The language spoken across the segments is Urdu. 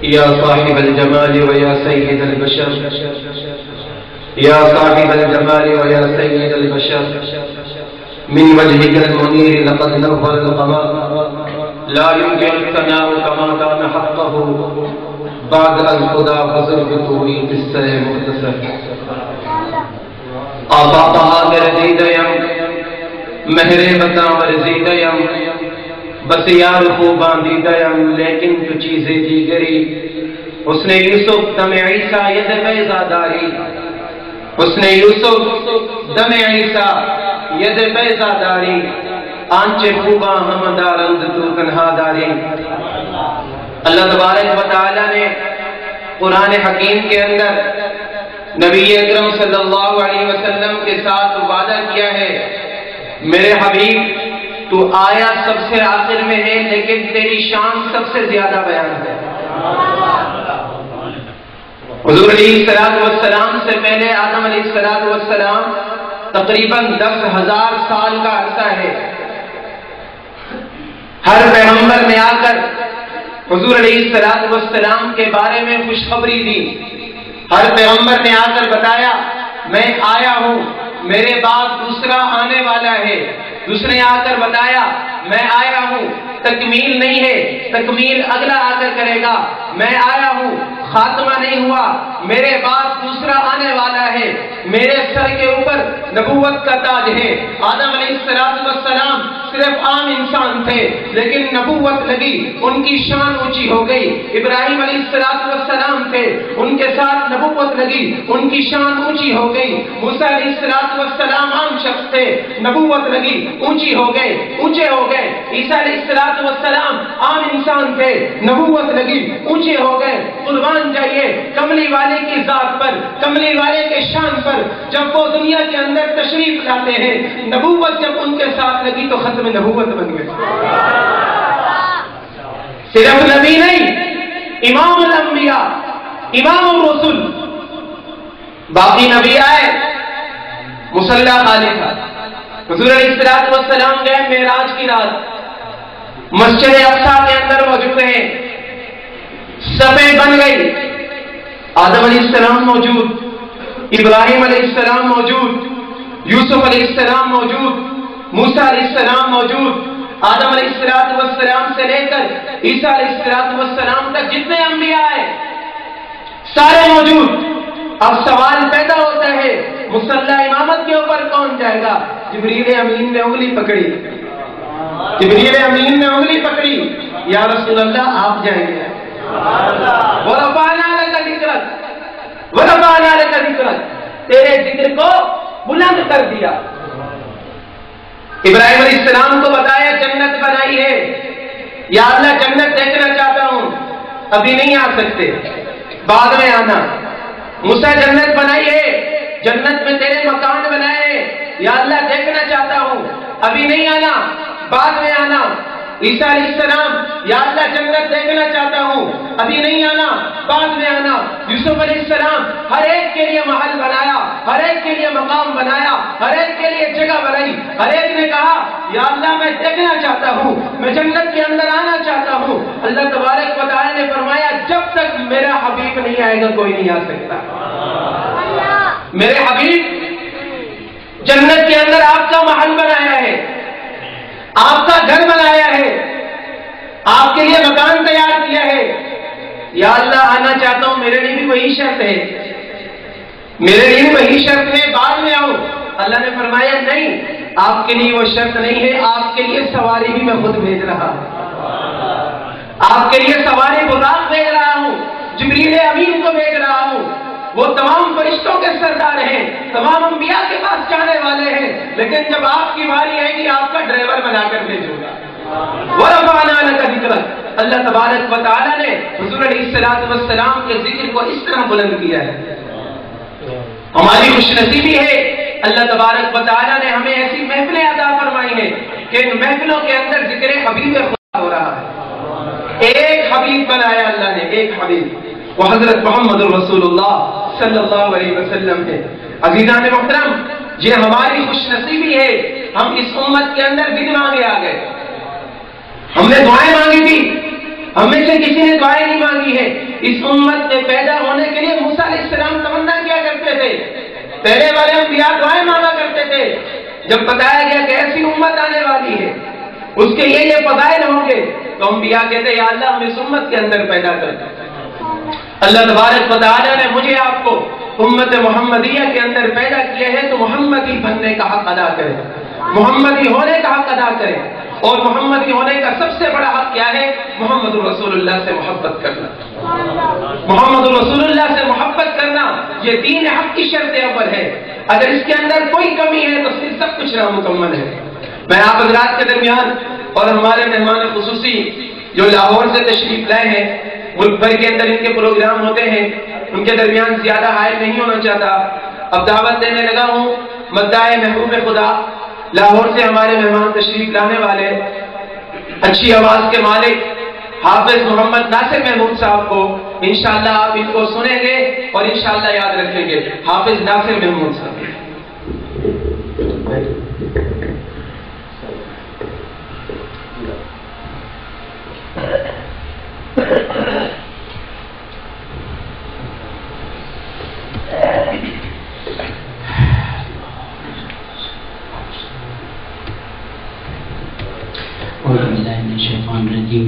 یا صاحب الجمال و یا سید البشر یا صاحب الجمال و یا سید البشر من وجهك المنير لقد نور القمر لا يمكن الثناء كما كان حقه بعد الخدا فزرته قصہ مختصر آقا بہادر دیدیم مہر بتا ورزیدیم بس یار خوباں دیدیم لیکن تو چیزیں دیگری حسن یوسف دم عیسیٰ ید بیضاداری حسن یوسف دم عیسیٰ ید بیضاداری آنچے خوباں ہم دارند تو تنہا داری۔ اللہ تبارک و تعالی نے قرآن حکیم کے اندر نبی اکرم صلی اللہ علیہ وسلم کے ساتھ وعدہ کیا ہے، میرے حبیب تو آیا سب سے آخر میں ہے لیکن تیری شان سب سے زیادہ بیان ہے۔ حضور علیہ السلام سے پہلے آدم علیہ السلام تقریباً 10,000 سال کا عرصہ ہے۔ ہر پیغمبر نے آ کر حضور علیہ السلام کے بارے میں خوشخبری دی۔ ہر پیغمبر نے آ کر بتایا میں آیا ہوں، میرے بعد دوسرا آنے والا ہے۔ دوسرے آ کر بتایا میں آیا ہوں، تکمیل نہیں ہے، تکمیل اگلا آ کر کرے گا۔ میں آیا ہوں، خاتمہ نہیں ہوا، میرے بعد دوسرا آنے والا ہے۔ میرے سر کے اوپر نبوت کا تاج ہے۔ آدم علیہ السلام صرف عام انسان تھے لیکن نبوت لگی، ان کی شان اونچی ہو گئی۔ ابراہیم علیہ السلام تھے، ان کے ساتھ نبوت لگی، ان کی شان اونچی ہو گئی۔ موسیٰ علیہ السلام عام شخص تھے، نبوت لگی، اونچی ہو گئے، اونچے ہو گئے۔ عیسیٰ علیہ السلام عام انسان تھے، نبوت لگی، اونچے ہو گئے۔ قربان جائیے کملی والے کی ذات پر، کملی والے کے شان پر، جب وہ دنیا کے اندر تشریف لاتے ہیں، نبوت جب ان کے ساتھ لگی تو ختم نبوت بن گئی۔ صرف نبی نہیں، امام الانبیاء، امام الرسل۔ باقی نبی آئے، مصلی خالی تھا۔ حضور علیہ السلام گئے معراج کی رات، مسجد اقصیٰ کے اندر موجود ہیں، صفیں بن گئی۔ آدم علیہ السلام موجود، ابراہیم علیہ السلام موجود، یوسف علیہ السلام موجود، موسیٰ علیہ السلام موجود۔ آدم علیہ السلام سے لے کر عیسیٰ علیہ السلام تک جتنے انبیاء آئے سارے موجود۔ اب سوال پیدا ہوتا ہے مصلی امامت کے اوپر کون جائے گا؟ جبریل امین نے انگلی پکڑی، جبریل امین نے انگلی پکڑی، یا رسول اللہ آپ جائیں گے۔ وَرَفَعْنَا لَكَ ذِكْرَكَ وَرَفَعْنَا لَكَ ذِكْرَكَ، تیرے ذکر کو بلند کر دیا۔ ابراہیم علیہ السلام کو بتایا جنت بنائی ہے، یا اللہ جنت دیکھنا چاہتا ہوں، ابھی نہیں آ سکتے، بعد میں آنا۔ موسیٰ جنت بنائی ہے، جنت میں تیرے مکان بنائے، یا اللہ دیکھنا چاہتا ہوں، ابھی نہیں آنا، بعد میں آنا۔ عیسیٰ علیہ السلام، یا اللہ جنت دیکھنا چاہتا ہوں، ابھی نہیں آنا، بعد میں آنا۔ یوسف علیہ السلام، ہر ایک کے لیے محل بنایا، ہر ایک کے لیے مقام بنایا، ہر ایک کے لیے جگہ بنائی۔ ہر ایک نے کہا یا اللہ میں دیکھنا چاہتا ہوں، میں جنت کے اندر آنا چاہتا ہوں۔ اللہ تبارک و تعالی نے فرمایا جب تک میرا حبیب نہیں آئے گا کوئی نہیں آ سکتا۔ میرے حبیب جنت کے اندر آپ کا محل بنایا ہے، آپ کا گھر بنایا ہے، آپ کے لیے مکان تیار کیا ہے۔ یا اللہ آنا چاہتا ہوں، میرے لیے بھی وہی شرط ہے، میرے لیے بھی وہی شرط ہے، بعد میں آؤ۔ اللہ نے فرمایا نہیں، آپ کے لیے وہ شرط نہیں ہے، آپ کے لیے سواری بھی میں خود بھیج رہا ہوں، آپ کے لیے سواری براق بھیج رہا ہوں، جبریل امین کو بھیج رہا ہوں۔ وہ تمام فرشتوں کے سردار ہیں، تمام انبیاء کے پاس جانے والے ہیں، لیکن جب آپ کی باری آئے گی آپ کا ڈرائیور بنا کر بھیجوں گا۔ وَرَفَعْنَا لَكَ ذِكْرَكَ، اللہ تبارک و تعالی نے حضور علیہ السلام کے ذکر کو اس طرح بلند کیا ہے۔ ہماری خوش نصیبی ہے اللہ تبارک و تعالی نے ہمیں ایسی محفلیں عطا فرمائی ہیں کہ ان محفلوں کے اندر ذکر حبیب خدا ہو رہا ہے۔ ایک حبیب بنایا اللہ نے، ایک حبیب، وہ حضرت محمد رسول اللہ صلی اللہ علیہ وسلم ہے۔ عزیزان محترم، یہ ہماری خوش نصیبی ہے، ہم اس امت کے اندر بن مانگے آ گئے۔ ہم نے دعائیں مانگی تھی، ہم میں سے کسی نے دعائیں نہیں مانگی ہے، اس امت میں پیدا ہونے کے لیے موسیٰ علیہ السلام تمنا کیا کرتے تھے، پہلے والے انبیاء دعائیں مانگا کرتے تھے۔ جب بتایا گیا کہ ایسی امت آنے والی ہے، اس کے یہ فضائل ہوں گے، تو انبیاء کہتے یا اللہ ہم اس امت کے اندر پیدا کر دیں۔ اللہ تبارک و تعالیٰ نے مجھے آپ کو امت محمدیہ کے اندر پیدا کیا ہے، تو محمدی بننے کا حق ادا کرے، محمدی ہونے کا حق ادا کرے۔ اور محمدی ہونے کا سب سے بڑا حق کیا ہے؟ محمد رسول اللہ سے محبت کرنا۔ محمد رسول اللہ سے محبت کرنا یہ دین حق کی شرط اول ہے۔ اگر اس کے اندر کوئی کمی ہے تو پھر سب کچھ نامکمل ہے۔ میں آپ حضرات کے درمیان اور ہمارے مہمان خصوصی جو لاہور سے تشریف لائے ہیں، ملک بھر کے اندر ان کے پروگرام ہوتے ہیں، ان کے درمیان زیادہ حائل نہیں ہونا چاہتا۔ اب دعوت دینے لگا ہوں مداح محبوب خدا، لاہور سے ہمارے مہمان تشریف لانے والے، اچھی آواز کے مالک حافظ محمد ناصر محمود صاحب کو انشاءاللہ آپ ان کو سنیں گے اور انشاءاللہ یاد رکھیں گے۔ حافظ ناصر محمود صاحب۔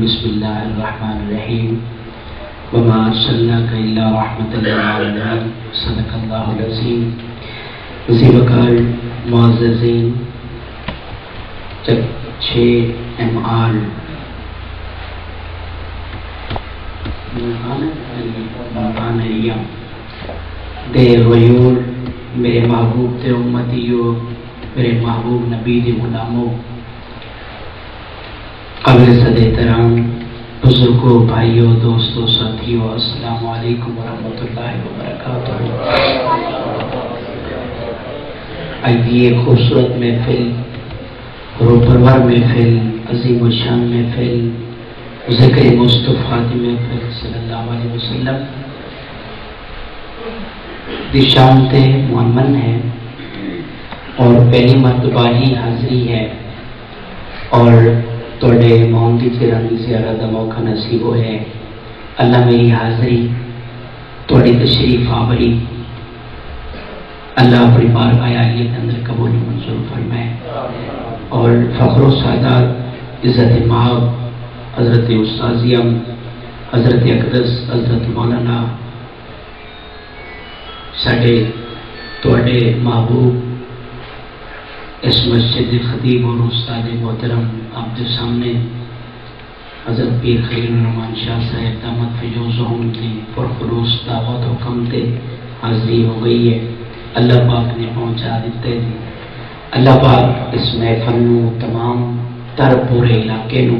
بسم اللہ الرحمن الرحیم وما ارسلناک الا رحمۃ للعالمین صدق اللہ العظیم۔ ذیوکار معززین، چھ MR دے غیور، میرے محبوب دے امتیو، میرے محبوب نبی دے غلاموں، قبل صد احترام بزرگوں، بھائیوں، دوستوں، ساتھیوں، السلام علیکم ورحمۃ اللہ وبرکاتہ۔ یہ خوبصورت محفل، روپرور محفل، عظیم الشان محفل، ذکر مصطفیٰ دی محفل صلی اللہ علیہ وسلم دی شان تے معمن ہے اور پہلی مرتبہ ہی حاضری ہے، اور توڑے محمدی چرانی زیارت موقع نصیب ہو ہے۔ اللہ میری حاضری توڑی تشریف آوری اللہ اپنی بارگاہ عالیت اندر قبول منظور فرمائے، اور فخر و سعادت عزت مآب حضرت استاذیم حضرت اقدس حضرت مولانا ساڈے توڑے محبوب اس مسجد خطیب اور استاد محترم آپ کے سامنے حضرت پیر خلیل الرحمن شاہ صاحب دامت فیضانہم کی پرخلوص دعوت حکم تے حاضری ہو گئی ہے۔ اللہ پاک نے پہنچا دیتے ہیں۔ اللہ پاک اس محفل نو تمام تر پورے علاقے نو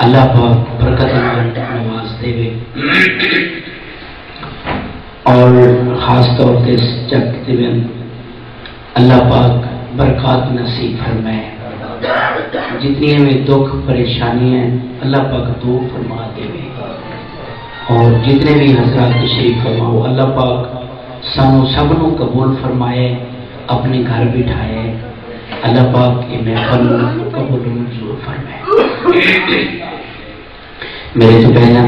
اللہ پاک برکت نواز دے وے، اور خاص طور تے اس جگ دے اللہ پاک برکات نصیب فرمائے۔ جتنی میں دکھ پریشانی ہیں اللہ پاک دور فرما دے، اور جتنے بھی حضرات تشریف فرماؤ اللہ پاک سانو سب نو قبول فرمائے، اپنے گھر بٹھائے۔ اللہ پاک یہ محفل قبول منظور فرمائے۔ میرے تو پہلا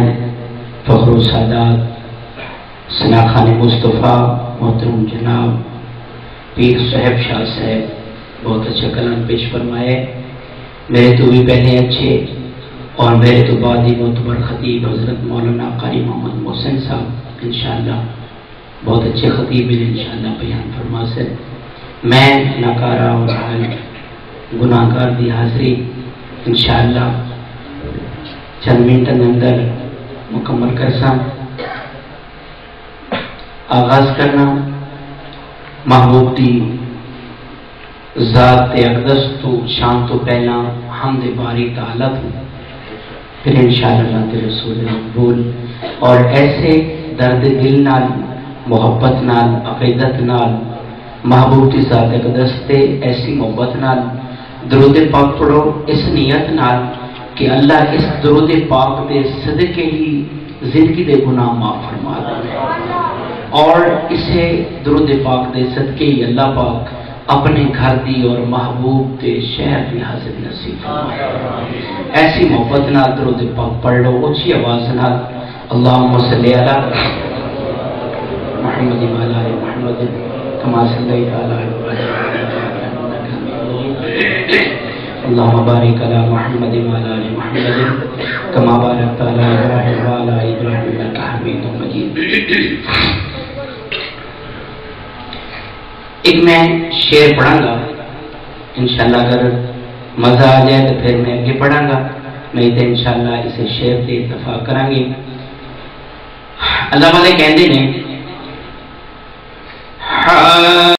فخر و سعادت سناخان مصطفیٰ محترم جناب پیر صاحب شاہ صاحب بہت اچھا کلام پیش فرمائے۔ میرے تو بھی پہلے اچھے اور میرے تو بعد ہی معتبر خطیب حضرت مولانا قاری محمد محسن صاحب انشاءاللہ بہت اچھے خطیب ہیں، انشاءاللہ بیان فرما سے میں ناکارہ اور گناہگار دی حاضری انشاءاللہ چند منٹن اندر مکمل کرساں۔ آغاز کرنا محبوب دی ذات اقدس تو شان تو پہلا حمد باری تعالیٰ تو پھر انشاءاللہ تے رسول مقبول، اور ایسے درد دل نال، محبت نال، عقیدت نال محبوب کی ذات اقدس تے ایسی محبت نال درود پاک پڑھو اس نیت نال کہ اللہ اس درود پاک دے صدقے ہی زندگی دے گناہ معاف فرما دے، اور اسے درود پاک دے صدقے ہی اللہ پاک اپنے گھر دی اور محبوب دے شہر دی حاضر نصیب فرمائے۔ ایسی محبت نال درود پاک پڑھ لو، اچھی آواز نال اللهم صل على محمد وعلى آل محمد كما صليت على إبراهيم إنك حميد مجيد اللهم بارك على محمد وعلى آل محمد كما باركت على إبراهيم وعلى آل إبراهيم إنك حميد مجيد. ایک میں شعر پڑھاں گا انشاءاللہ، اگر مزہ آ جائے تو پھر میں آگے پڑھاں گا، نہیں تو انشاءاللہ اسے شعر سے اتفاق کریں گے. اللہ والے کہندے نے